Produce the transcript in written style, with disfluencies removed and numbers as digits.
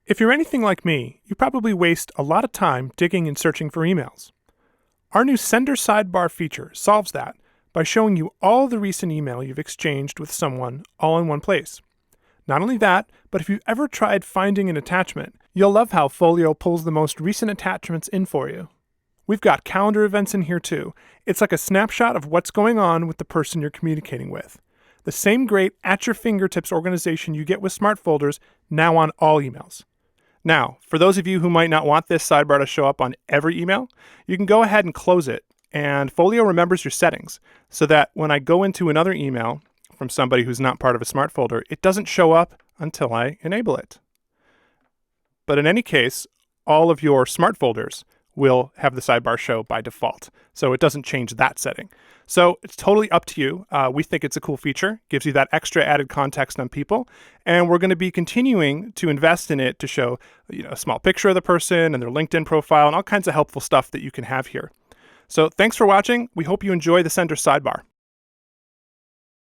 If you're anything like me, you probably waste a lot of time digging and searching for emails. Our new Sender Sidebar feature solves that by showing you all the recent email you've exchanged with someone all in one place. Not only that, but if you've ever tried finding an attachment, you'll love how Folio pulls the most recent attachments in for you. We've got calendar events in here too. It's like a snapshot of what's going on with the person you're communicating with. The same great at-your-fingertips organization you get with smart folders, now on all emails. Now, for those of you who might not want this sidebar to show up on every email, you can go ahead and close it, and Folio remembers your settings, so that when I go into another email from somebody who's not part of a smart folder, it doesn't show up until I enable it. But in any case, all of your smart folders will have the sidebar show by default, so it doesn't change that setting. So it's totally up to you. We think it's a cool feature, gives you that extra added context on people, and we're going to be continuing to invest in it to show a small picture of the person and their LinkedIn profile and all kinds of helpful stuff that you can have here. So thanks for watching. We hope you enjoy the Sender Sidebar.